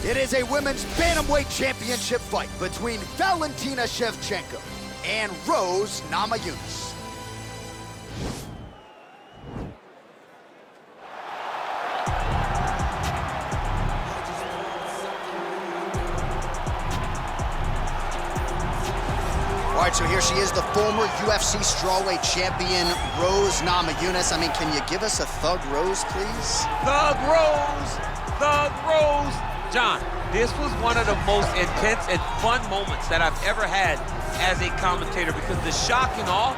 It is a women's bantamweight championship fight between Valentina Shevchenko and Rose Namajunas. All right, so here she is, the former UFC strawweight champion, Rose Namajunas. I mean, can you give us a Thug Rose, please? Thug Rose! Thug Rose! John, this was one of the most intense and fun moments that I've ever had as a commentator because the shock and awe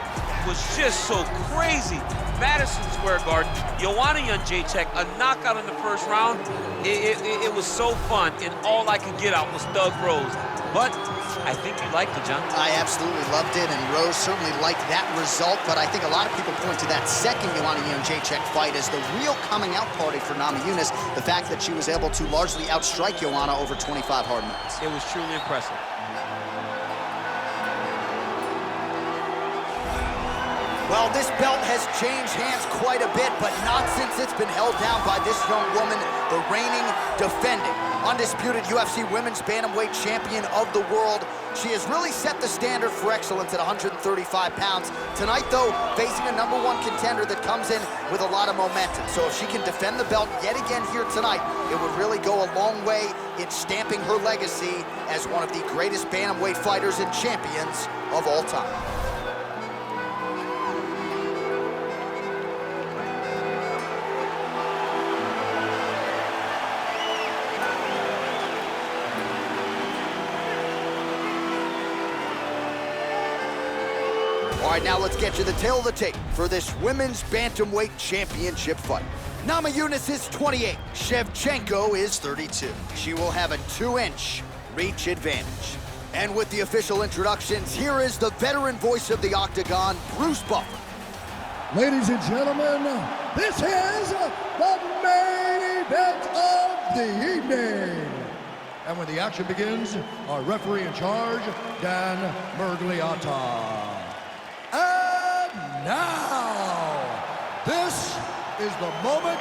was just so crazy. Madison Square Garden, Joanna Jędrzejczyk, a knockout in the first round. It was so fun, and all I could get out was Thug Rose. But I think you liked it, John. I absolutely loved it, and Rose certainly liked that result, but I think a lot of people point to that second Joanna Jędrzejczyk fight as the real coming-out party for Namajunas, the fact that she was able to largely outstrike Joanna over 25 hard minutes. It was truly impressive. Well, this belt has changed hands quite a bit, but not since it's been held down by this young woman, the reigning, defending, undisputed UFC Women's Bantamweight Champion of the world. She has really set the standard for excellence at 135 pounds. Tonight, though, facing a #1 contender that comes in with a lot of momentum. So if she can defend the belt yet again here tonight, it would really go a long way in stamping her legacy as one of the greatest bantamweight fighters and champions of all time. All right, now let's get you the tail of the tape for this women's bantamweight championship fight. Namajunas is 28, Shevchenko is 32. She will have a 2-inch reach advantage. And with the official introductions, here is the veteran voice of the Octagon, Bruce Buffer. Ladies and gentlemen, this is the main event of the evening. And when the action begins, our referee in charge, Dan Mergliata. And now, this is the moment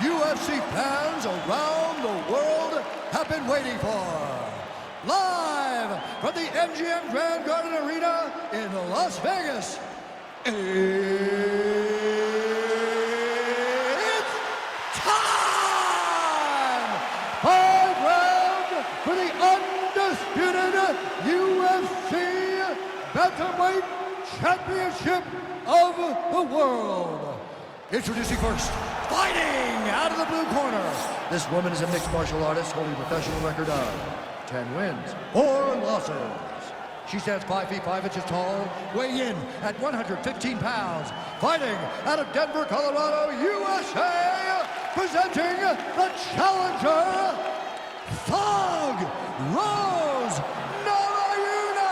UFC fans around the world have been waiting for. Live from the MGM Grand Garden Arena in Las Vegas, it's time! 5 rounds for the undisputed UFC Bantamweight Championship of the world. Introducing first, fighting out of the blue corner. This woman is a mixed martial artist holding a professional record of 10 wins, 4 losses. She stands 5 feet 5 inches tall, weighing in at 115 pounds. Fighting out of Denver, Colorado, USA, presenting the challenger, Thug Rose Namajunas.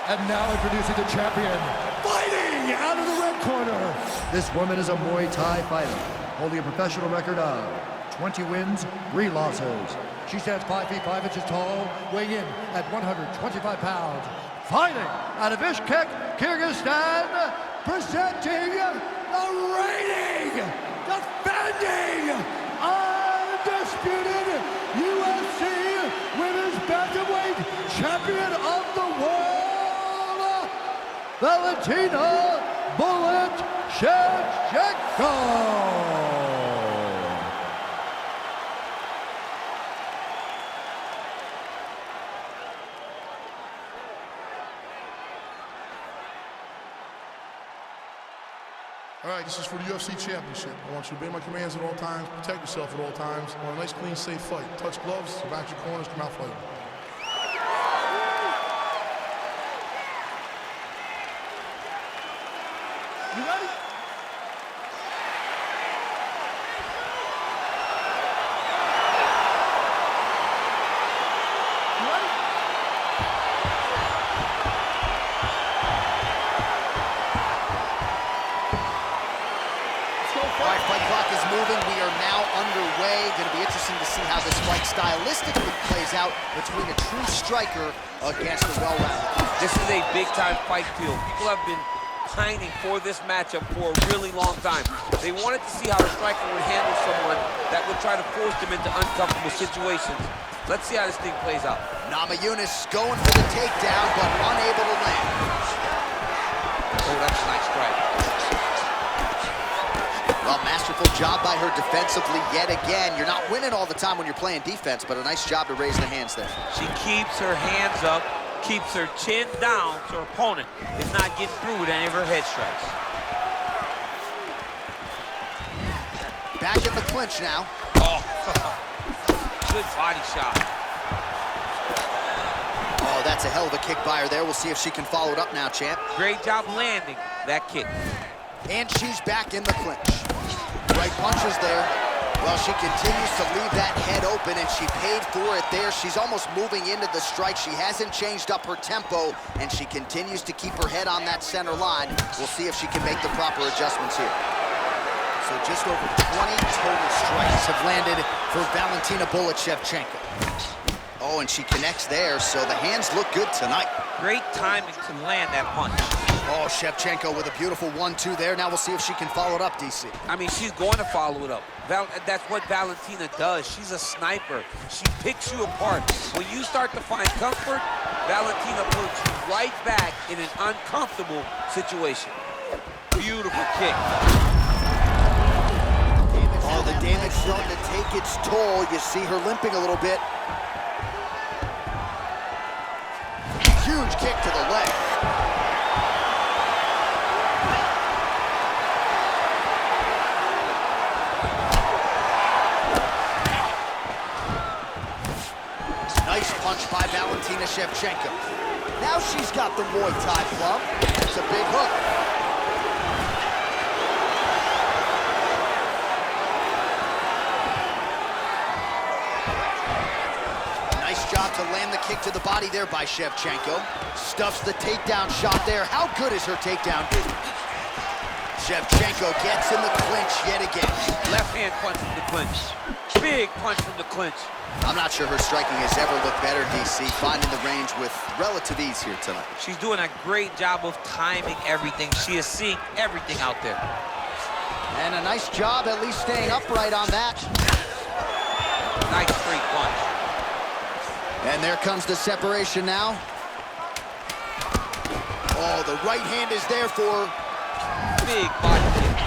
And now introducing the champion, fighting out of the red corner. This woman is a Muay Thai fighter, holding a professional record of 20 wins, 3 losses. She stands 5 feet 5 inches tall, weighing in at 125 pounds. Fighting out of Bishkek, Kyrgyzstan, presenting the reigning, defending, undisputed UFC Women's Bantamweight Champion of the world, Valentina "Bullet" Shevchenko. All right, this is for the UFC Championship. I want you to obey my commands at all times, protect yourself at all times. I want a nice, clean, safe fight. Touch gloves, back your corners, come out fighting. You ready? Moving. We are now underway. Going to be interesting to see how this fight stylistically plays out between a true striker against a well-rounded. This is a big-time fight field. People have been pining for this matchup for a really long time. They wanted to see how the striker would handle someone that would try to force them into uncomfortable situations. Let's see how this thing plays out. Namayunas going for the takedown, but unable to land. Oh, that's a nice strike. Well, masterful job by her defensively yet again. You're not winning all the time when you're playing defense, but a nice job to raise the hands there. She keeps her hands up, keeps her chin down so her opponent is not getting through with any of her head strikes. Back in the clinch now. Oh, good body shot. Oh, that's a hell of a kick by her there. We'll see if she can follow it up now, champ. Great job landing that kick. And she's back in the clinch. Right punches there. Well, she continues to leave that head open, and she paid for it there. She's almost moving into the strike. She hasn't changed up her tempo, and she continues to keep her head on that center line. We'll see if she can make the proper adjustments here. So just over 20 total strikes have landed for Valentina Shevchenko. Oh, and she connects there, so the hands look good tonight. Great timing to land that punch. Oh, Shevchenko with a beautiful 1-2 there. Now we'll see if she can follow it up, DC. I mean, she's going to follow it up. That's what Valentina does. She's a sniper. She picks you apart. When you start to find comfort, Valentina puts you right back in an uncomfortable situation. Beautiful kick. Oh, the damage starting to take its toll. You see her limping a little bit. Huge kick to the leg. Nice punch by Valentina Shevchenko. Now she's got the Muay Thai club. That's a big hook. Job to land the kick to the body there by Shevchenko. Stuffs the takedown shot there. How good is her takedown dude? Shevchenko gets in the clinch yet again. Left hand punch from the clinch. Big punch from the clinch. I'm not sure her striking has ever looked better, DC. Finding the range with relative ease here tonight. She's doing a great job of timing everything. She is seeing everything out there. And a nice job at least staying upright on that. Nice straight punch. And there comes the separation now. Oh, the right hand is there for big body kick.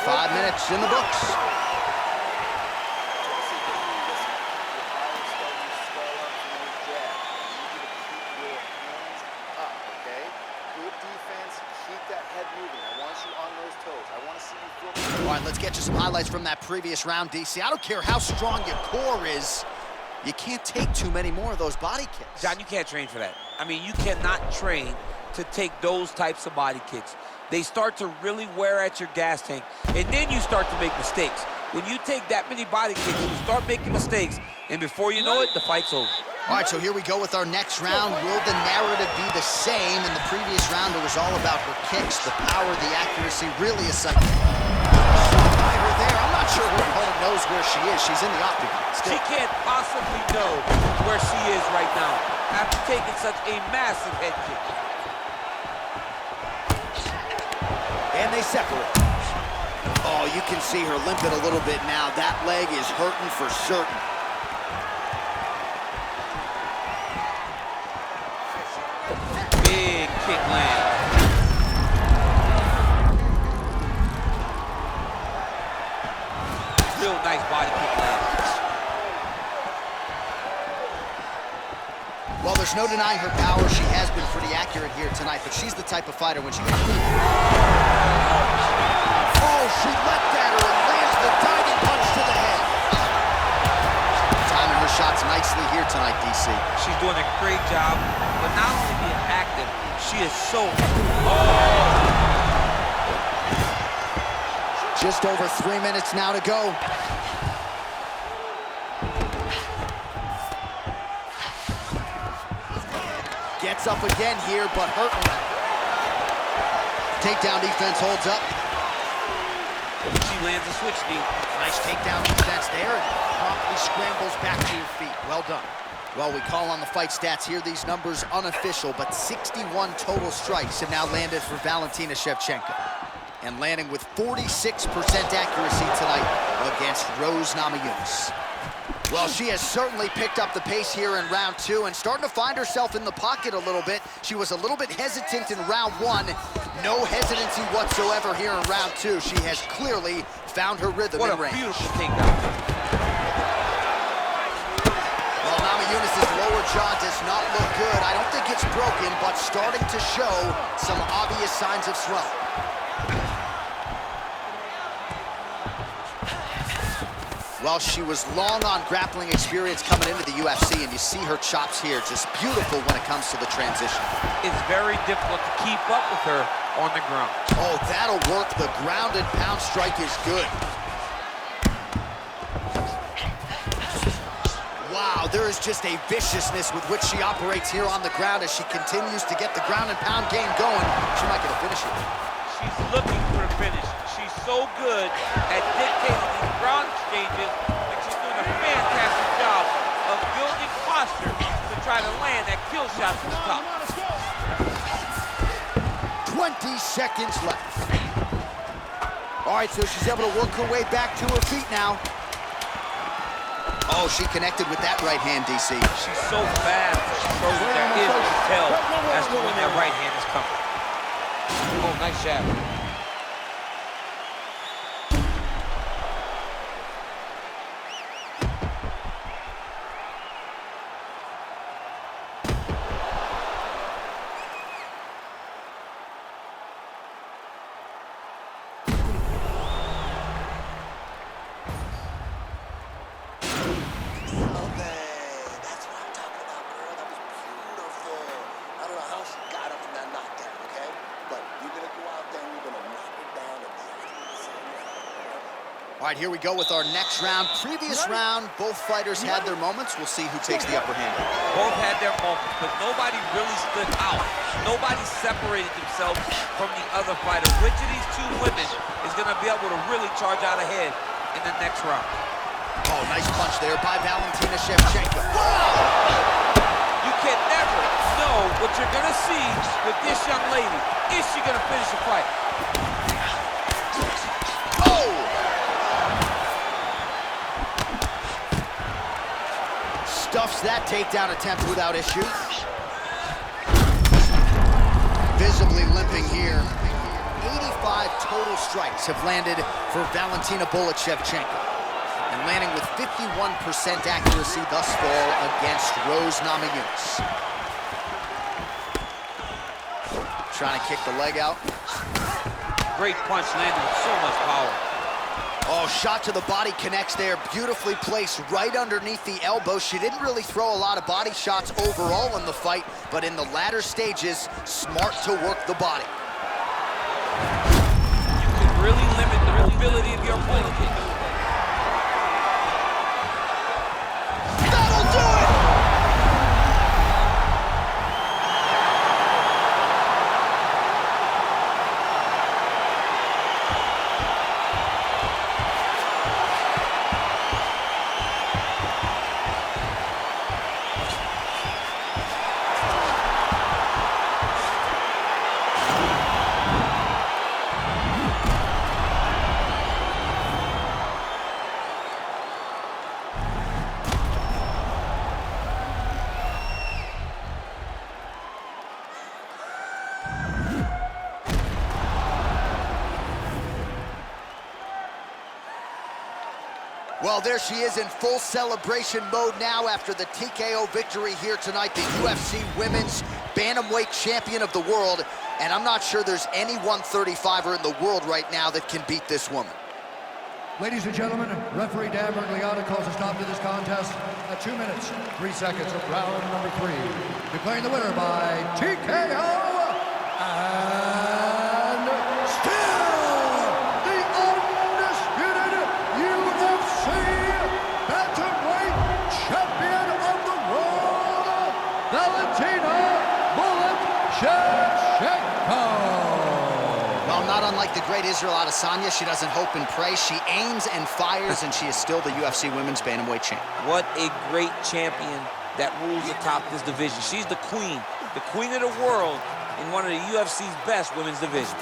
5 minutes in the books. All right, let's get you some highlights from that previous round, DC. I don't care how strong your core is. You can't take too many more of those body kicks. John, you can't train for that. I mean, you cannot train to take those types of body kicks. They start to really wear at your gas tank, and then you start to make mistakes. When you take that many body kicks, you start making mistakes, and before you know it, the fight's over. All right, so here we go with our next round. Will the narrative be the same? In the previous round, it was all about her kicks, the power, the accuracy, really a second. By her there, I'm not sure her opponent knows where she is. She's in the octagon. She can't possibly know where she is right now after taking such a massive head kick. And they separate. Oh, you can see her limping a little bit now. That leg is hurting for certain. Big kick land. Real nice body kick land. Well, there's no denying her power. She has been pretty accurate here tonight, but she's the type of fighter when she gets... Oh, she leapt at her and lands the diving punch to the head. Timing her shots nicely here tonight, DC. She's doing a great job, but not only being active, she is so... Just over 3 minutes now to go. Gets up again here, but hurting. Takedown defense holds up. She lands a switch knee. Nice takedown defense there, and promptly scrambles back to your feet. Well done. Well, we call on the fight stats here. These numbers unofficial, but 61 total strikes have now landed for Valentina Shevchenko. And landing with 46% accuracy tonight against Rose Namajunas. Well, she has certainly picked up the pace here in round 2 and starting to find herself in the pocket a little bit. She was a little bit hesitant in round 1. No hesitancy whatsoever here in round 2. She has clearly found her rhythm in range. What a beautiful takedown. Well, Namajunas' lower jaw does not look good. I don't think it's broken, but starting to show some obvious signs of swelling. Well, she was long on grappling experience coming into the UFC, and you see her chops here, just beautiful when it comes to the transition. It's very difficult to keep up with her on the ground. Oh, that'll work. The ground and pound strike is good. Wow, there is just a viciousness with which she operates here on the ground as she continues to get the ground and pound game going. She might get a finish here. She's looking for a finish. She's so good at dictating these ground exchanges that she's doing a fantastic job of building posture to try to land that kill shot from the top. 20 seconds left. All right, so she's able to work her way back to her feet now. Oh, she connected with that right hand, DC. She's so fast. She throws it. There is no tell as to when that right hand is coming. Oh, nice jab. All right, here we go with our next round. Previous round, both fighters had their moments. We'll see who takes the upper hand. Both had their moments, but nobody really stood out. Nobody separated themselves from the other fighter. Which of these two women is going to be able to really charge out ahead in the next round? Oh, nice punch there by Valentina Shevchenko. You can never know what you're going to see with this young lady. Is she going to finish the fight? Stuffs that takedown attempt without issue. Visibly limping here. 85 total strikes have landed for Valentina Shevchenko. And landing with 51% accuracy thus far against Rose Namajunas. Trying to kick the leg out. Great punch landed with so much power. Oh, shot to the body connects there, beautifully placed right underneath the elbow. She didn't really throw a lot of body shots overall in the fight, but in the latter stages, smart to work the body. You can really limit the mobility of your opponent. That'll do it! Well, there she is in full celebration mode now after the TKO victory here tonight, the UFC Women's Bantamweight Champion of the world. And I'm not sure there's any 135er in the world right now that can beat this woman. Ladies and gentlemen, referee Dan Bergliata calls a stop to this contest at 2 minutes, 3 seconds of round number 3. Declaring the winner by TKO, and still the undisputed UFC Bantamweight Champion of the world, Valentina Shevchenko. Well, not unlike the great Israel Adesanya, she doesn't hope and pray. She aims and fires, and she is still the UFC Women's Bantamweight Champion. What a great champion that rules atop this division. She's the queen of the world in one of the UFC's best women's divisions.